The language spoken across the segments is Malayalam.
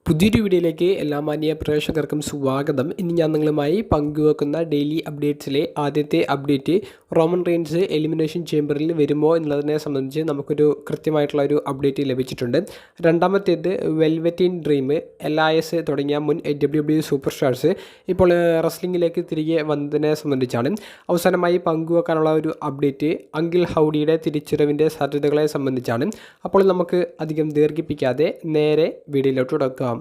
പുതിയൊരു വീഡിയോയിലേക്ക് എല്ലാ മാന്യ പ്രേക്ഷകർക്കും സ്വാഗതം. ഇനി ഞാൻ നിങ്ങളുമായി പങ്കുവെക്കുന്ന ഡെയിലി അപ്ഡേറ്റ്സിലെ ആദ്യത്തെ അപ്ഡേറ്റ് റോമൻ റെയിൻസ് എലിമിനേഷൻ ചേംബറിൽ വരുമോ എന്നുള്ളതിനെ സംബന്ധിച്ച് നമുക്കൊരു കൃത്യമായിട്ടുള്ള ഒരു അപ്ഡേറ്റ് ലഭിച്ചിട്ടുണ്ട്. രണ്ടാമത്തേത് വെൽവെറ്റിൻ ഡ്രീം, LIS തുടങ്ങിയ മുൻ WWE സൂപ്പർ സ്റ്റാർസ് ഇപ്പോൾ റെസ്ലിംഗിലേക്ക് തിരികെ വന്നതിനെ സംബന്ധിച്ചാണ്. അവസാനമായി പങ്കുവെക്കാനുള്ള ഒരു അപ്ഡേറ്റ് അങ്കിൾ ഹൗഡിയുടെ തിരിച്ചുവരവിൻ്റെ സാധ്യതകളെ സംബന്ധിച്ചാണ്. അപ്പോൾ നമുക്ക് അധികം ദീർഘിപ്പിക്കാതെ നേരെ വീഡിയോയിലോട്ട് തുടക്കാം.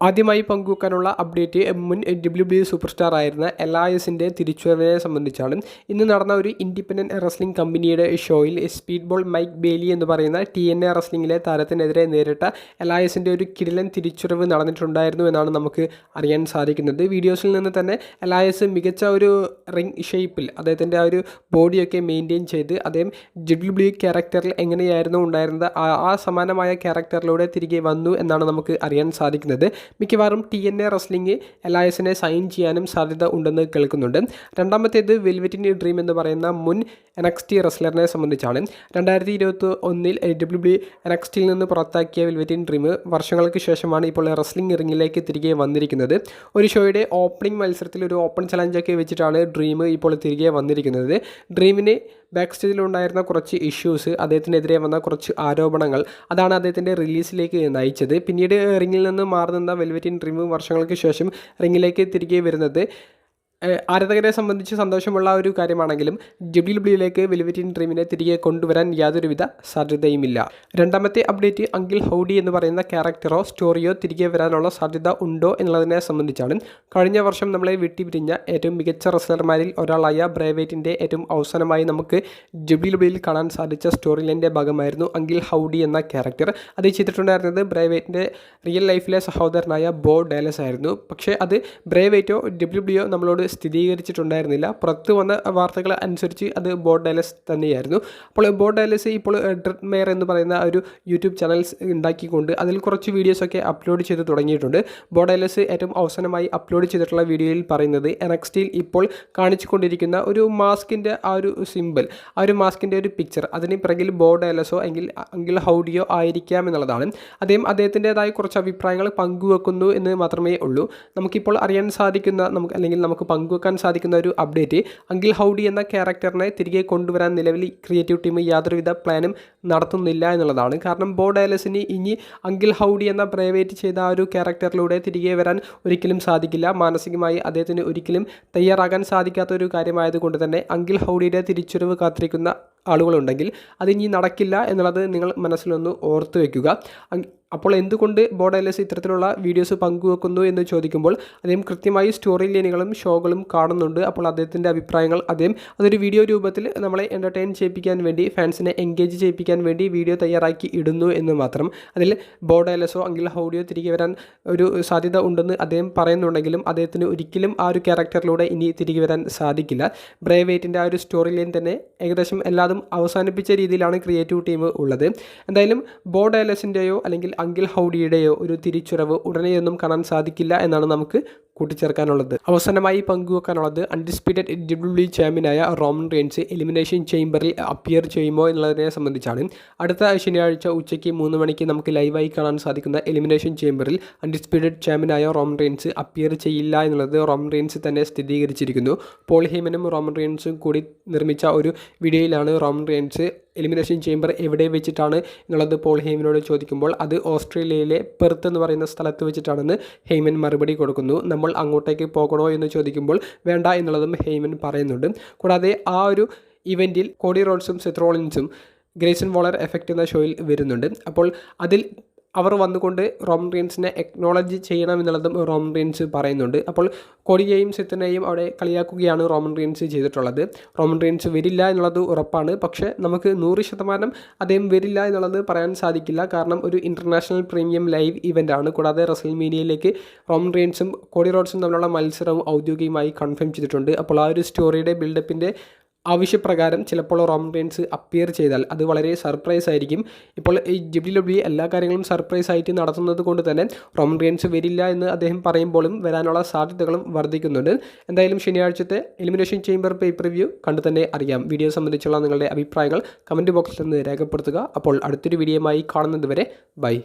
ആദ്യമായി പങ്കുവെക്കാനുള്ള അപ്ഡേറ്റ് മുൻ WWE സൂപ്പർ സ്റ്റാർ ആയിരുന്ന LISൻ്റെ തിരിച്ചുവരവിനെ സംബന്ധിച്ചാണ്. ഇന്ന് നടന്ന ഒരു ഇൻഡിപെൻഡൻറ്റ് റെസ്ലിംഗ് കമ്പനിയുടെ ഷോയിൽ സ്പീഡ് ബോൾ മൈക്ക് ബെയ്ലി എന്ന് പറയുന്ന TNA റെസ്ലിംഗിലെ താരത്തിനെതിരെ നേരിട്ട LISൻ്റെ ഒരു കിടിലൻ തിരിച്ചുവരവ് നടന്നിട്ടുണ്ടായിരുന്നു എന്നാണ് നമുക്ക് അറിയാൻ സാധിക്കുന്നത്. വീഡിയോസിൽ നിന്ന് തന്നെ LIS മികച്ച ഒരു റിംഗ് ഷേപ്പിൽ അദ്ദേഹത്തിൻ്റെ ആ ഒരു ബോഡിയൊക്കെ മെയിൻറ്റെയിൻ ചെയ്ത് അദ്ദേഹം WWE ക്യാരക്ടറിൽ എങ്ങനെയായിരുന്നു ഉണ്ടായിരുന്നത് ആ സമാനമായ ക്യാരക്ടറിലൂടെ തിരികെ വന്നു എന്നാണ് നമുക്ക് അറിയാൻ സാധിക്കുന്നത്. മിക്കവാറും TNA റെസ്ലിംഗ് LISനെ സൈൻ ചെയ്യാനും സാധ്യത ഉണ്ടെന്ന് കേൾക്കുന്നുണ്ട്. രണ്ടാമത്തേത് വെൽവെറ്റിൻ ഡ്രീം എന്ന് പറയുന്ന മുൻ NXT റെസ്ലറിനെ സംബന്ധിച്ചാണ്. 2021 WWE NXTയിൽ നിന്ന് പുറത്താക്കിയ വെൽവെറ്റിൻ ഡ്രീം വർഷങ്ങൾക്ക് ശേഷമാണ് ഇപ്പോൾ റെസ്ലിംഗ് റിംഗിലേക്ക് തിരികെ വന്നിരിക്കുന്നത്. ഒരു ഷോയുടെ ഓപ്പണിംഗ് മത്സരത്തിൽ ഒരു ഓപ്പൺ ചലഞ്ചൊക്കെ വെച്ചിട്ടാണ് ഡ്രീം ഇപ്പോൾ തിരികെ വന്നിരിക്കുന്നത്. ഡ്രീമിന് ബാക്ക് സ്റ്റേജിലുണ്ടായിരുന്ന കുറച്ച് ഇഷ്യൂസ്, അദ്ദേഹത്തിനെതിരെ വന്ന കുറച്ച് ആരോപണങ്ങൾ, അതാണ് അദ്ദേഹത്തിൻ്റെ റിലീസിലേക്ക് നയിച്ചത്. പിന്നീട് റിങ്ങിൽ നിന്ന് മാറി നിന്ന വെൽവെറ്റിൻ ഡ്രീം വർഷങ്ങൾക്ക് ശേഷം റിങ്ങിലേക്ക് തിരികെ വരുന്നത് ആരാധകരെ സംബന്ധിച്ച് സന്തോഷമുള്ള ഒരു കാര്യമാണെങ്കിലും WWEയിലേക്ക് വെൽവെറ്റിൻ ഡ്രീമിനെ തിരികെ കൊണ്ടുവരാൻ യാതൊരുവിധ സാധ്യതയുമില്ല. രണ്ടാമത്തെ അപ്ഡേറ്റ് അങ്കിൾ ഹൗഡി എന്ന് പറയുന്ന ക്യാരക്ടറോ സ്റ്റോറിയോ തിരികെ വരാനുള്ള സാധ്യത ഉണ്ടോ എന്നുള്ളതിനെ സംബന്ധിച്ചാണ്. കഴിഞ്ഞ വർഷം നമ്മളെ വിട്ടുപിരിഞ്ഞ ഏറ്റവും മികച്ച റെസ്ലർമാരിൽ ഒരാളായ ബ്രേ വൈറ്റിൻ്റെ ഏറ്റവും അവസാനമായി നമുക്ക് WWEയിൽ കാണാൻ സാധിച്ച സ്റ്റോറി ലൈൻ്റെ ഭാഗമായിരുന്നു അങ്കിൾ ഹൗഡി എന്ന ക്യാരക്ടർ. അത് ചെയ്തിട്ടുണ്ടായിരുന്നത് ബ്രേ വൈറ്റിൻ്റെ റിയൽ ലൈഫിലെ സഹോദരനായ ബോ ഡാലസ് ആയിരുന്നു. പക്ഷേ അത് ബ്രേ വൈറ്റോ WWEയോ നമ്മളോട് സ്ഥിരീകരിച്ചിട്ടുണ്ടായിരുന്നില്ല. പുറത്ത് വന്ന വാർത്തകൾ അനുസരിച്ച് അത് ബോ ഡാലസ് തന്നെയായിരുന്നു. അപ്പോൾ ബോ ഡാലസ് ഇപ്പോൾ ഡ്രെഡ് മെയർ എന്ന് പറയുന്ന ഒരു യൂട്യൂബ് ചാനൽ ഉണ്ടാക്കിക്കൊണ്ട് അതിൽ കുറച്ച് വീഡിയോസൊക്കെ അപ്ലോഡ് ചെയ്ത് തുടങ്ങിയിട്ടുണ്ട്. ബോ ഡാലസ് ഏറ്റവും അവസാനമായി അപ്ലോഡ് ചെയ്തിട്ടുള്ള വീഡിയോയിൽ പറയുന്നത് NXTയിൽ ഇപ്പോൾ കാണിച്ചുകൊണ്ടിരിക്കുന്ന ഒരു മാസ്കിൻ്റെ ആ ഒരു സിമ്പിൾ, ആ ഒരു മാസ്കിൻ്റെ ഒരു പിക്ചർ, അതിന് പിറകിൽ ബോ ഡാലസോ എങ്കിൽ അങ്കിൾ ഹൗഡിയോ ആയിരിക്കാം എന്നുള്ളതാണ്. അദ്ദേഹത്തിൻ്റെതായ കുറച്ച് അഭിപ്രായങ്ങൾ പങ്കുവെക്കുന്നു എന്ന് മാത്രമേ ഉള്ളൂ. നമുക്കിപ്പോൾ അറിയാൻ സാധിക്കുന്ന നമുക്ക് പങ്കുവെക്കാൻ സാധിക്കുന്ന ഒരു അപ്ഡേറ്റ് അങ്കിൾ ഹൗഡി എന്ന ക്യാരക്ടറിനെ തിരികെ കൊണ്ടുവരാൻ നിലവിൽ ക്രിയേറ്റീവ് ടീം യാതൊരുവിധ പ്ലാനും നടത്തുന്നില്ല എന്നുള്ളതാണ്. കാരണം ബോ ഡാലസിന് ഇനി അങ്കിൾ ഹൗഡി എന്ന പ്രൈവേറ്റ് ചെയ്ത ആ ഒരു ക്യാരക്ടറിലൂടെ തിരികെ വരാൻ ഒരിക്കലും സാധിക്കില്ല. മാനസികമായി അദ്ദേഹത്തിന് ഒരിക്കലും തയ്യാറാകാൻ സാധിക്കാത്ത ഒരു കാര്യമായതുകൊണ്ട് തന്നെ അങ്കിൾ ഹൗഡിയുടെ തിരിച്ചുവരവ് കാത്തിരിക്കുന്ന ആളുകളുണ്ടെങ്കിൽ അതിനി നടക്കില്ല എന്നുള്ളത് നിങ്ങൾ മനസ്സിലൊന്ന് ഓർത്ത് വയ്ക്കുക. അപ്പോൾ എന്തുകൊണ്ട് ബോ ഡാലസ് ഇത്തരത്തിലുള്ള വീഡിയോസ് പങ്കുവെക്കുന്നു എന്ന് ചോദിക്കുമ്പോൾ അദ്ദേഹം കൃത്യമായി സ്റ്റോറി ലൈനുകളും ഷോകളും കാണുന്നുണ്ട്. അപ്പോൾ അദ്ദേഹത്തിൻ്റെ അഭിപ്രായങ്ങൾ അതൊരു വീഡിയോ രൂപത്തിൽ നമ്മളെ എൻ്റർടൈൻ ചെയ്യിപ്പിക്കാൻ വേണ്ടി, ഫാൻസിനെ എൻഗേജ് ചെയ്യിപ്പിക്കാൻ വേണ്ടി വീഡിയോ തയ്യാറാക്കി ഇടുന്നു എന്ന് മാത്രം. അതിൽ ബോ ഡാലസോ അങ്കിൾ ഹൗഡിയോ തിരികെ വരാൻ ഒരു സാധ്യത ഉണ്ടെന്ന് അദ്ദേഹം പറയുന്നുണ്ടെങ്കിലും അദ്ദേഹത്തിന് ഒരിക്കലും ആ ഒരു ക്യാരക്ടറിലൂടെ ഇനി തിരികെ വരാൻ സാധിക്കില്ല. ബ്രേ വൈറ്റിൻ്റെ ആ ഒരു സ്റ്റോറി ലൈൻ തന്നെ ഏകദേശം എല്ലാതും അവസാനിപ്പിച്ച രീതിയിലാണ് ക്രിയേറ്റീവ് ടീം ഉള്ളത്. എന്തായാലും ബോ ഡാലസിൻ്റെയോ അല്ലെങ്കിൽ അങ്കിൾ ഹൗഡിയുടെയോ ഒരു തിരിച്ചുവരവ് ഉടനെയൊന്നും കാണാൻ സാധിക്കില്ല എന്നാണ് നമുക്ക് കൂട്ടിച്ചേർക്കാനുള്ളത്. അവസാനമായി പങ്കുവെക്കാനുള്ളത് അൺഡിസ്പ്യൂട്ടഡ് WWE ചാമ്പ്യനായ റോമൻ റെയിൻസ് എലിമിനേഷൻ ചേംബറിൽ അപ്പിയർ ചെയ്യുമോ എന്നുള്ളതിനെ സംബന്ധിച്ചാണ്. അടുത്ത ശനിയാഴ്ച ഉച്ചയ്ക്ക് 3 മണിക്ക് നമുക്ക് ലൈവായി കാണാൻ സാധിക്കുന്ന എലിമിനേഷൻ ചേംബറിൽ അൺഡിസ്പ്യൂട്ടഡ് ചാമ്പ്യനായ റോമൻ റെയിൻസ് അപ്പിയർ ചെയ്യില്ല എന്നുള്ളത് റോമൻ റെയിൻസ് തന്നെ സ്ഥിരീകരിച്ചിരിക്കുന്നു. പോൾ ഹേമനും റോമൻ റെയിൻസും കൂടി നിർമ്മിച്ച ഒരു വീഡിയോയിലാണ് റോമൻ റെയിൻസ് എലിമിനേഷൻ ചേംബർ എവിടെ വെച്ചിട്ടാണ് എന്നുള്ളത് പോൾ ഹേമനോട് ചോദിക്കുമ്പോൾ അത് ഓസ്ട്രേലിയയിലെ പെർത്ത് എന്ന് പറയുന്ന സ്ഥലത്ത് വെച്ചിട്ടാണെന്ന് ഹേമൻ മറുപടി കൊടുക്കുന്നു. നമ്മൾ അങ്ങോട്ടേക്ക് പോകണോ എന്ന് ചോദിക്കുമ്പോൾ വേണ്ട എന്നുള്ളതും ഹേമൻ പറയുന്നുണ്ട്. കൂടാതെ ആ ഒരു ഇവൻറ്റിൽ കോഡി റോഡ്സും സെത്ത് റോളിൻസും ഗ്രേസൺ വോളർ എഫക്റ്റ് എന്ന ഷോയിൽ വരുന്നുണ്ട്. അപ്പോൾ അതിൽ അവർ വന്നുകൊണ്ട് റോമൻ റെയിൻസിനെ എക്നോളജ് ചെയ്യണമെന്നുള്ളതും റോമൻ റെയിൻസ് പറയുന്നുണ്ട്. അപ്പോൾ കോഡിയെയും സെത്തിനെയും അവിടെ കളിയാക്കുകയാണ് റോമൻ റെയിൻസ് ചെയ്തിട്ടുള്ളത്. റോമൻ റെയിൻസ് വരില്ല എന്നുള്ളത് ഉറപ്പാണ്. പക്ഷേ നമുക്ക് 100% അദ്ദേഹം വരില്ല എന്നുള്ളത് പറയാൻ സാധിക്കില്ല. കാരണം ഒരു ഇൻ്റർനാഷണൽ പ്രീമിയം ലൈവ് ഇവൻ്റ് ആണ്. കൂടാതെ റെസ്ൽമേനിയയിലേക്ക് റോമൻ റെയിൻസും കോഡി റോഡ്സും തമ്മിലുള്ള മത്സരവും ഔദ്യോഗികമായി കൺഫേം ചെയ്തിട്ടുണ്ട്. അപ്പോൾ ആ ഒരു സ്റ്റോറിയുടെ ബിൽഡപ്പിൻ്റെ ആവശ്യപ്രകാരം ചിലപ്പോൾ റോമൻ റെയിൻസ് അപ്പിയർ ചെയ്താൽ അത് വളരെ സർപ്രൈസ് ആയിരിക്കും. ഇപ്പോൾ ഈ WWE എല്ലാ കാര്യങ്ങളും സർപ്രൈസ് ആയിട്ട് നടത്തുന്നത് കൊണ്ട് തന്നെ റോമൻ റെയിൻസ് വരില്ല എന്ന് അദ്ദേഹം പറയുമ്പോഴും വരാനുള്ള സാധ്യതകളും വർദ്ധിക്കുന്നുണ്ട്. എന്തായാലും ശനിയാഴ്ചത്തെ എലിമിനേഷൻ ചേംബർ പേപ്പർ റിവ്യൂ കണ്ടു തന്നെ അറിയാം. വീഡിയോ സംബന്ധിച്ചുള്ള നിങ്ങളുടെ അഭിപ്രായങ്ങൾ കമൻറ്റ് ബോക്സിൽ നിന്ന് രേഖപ്പെടുത്തുക. അപ്പോൾ അടുത്തൊരു വീഡിയോയുമായി കാണുന്നത് വരെ ബൈ.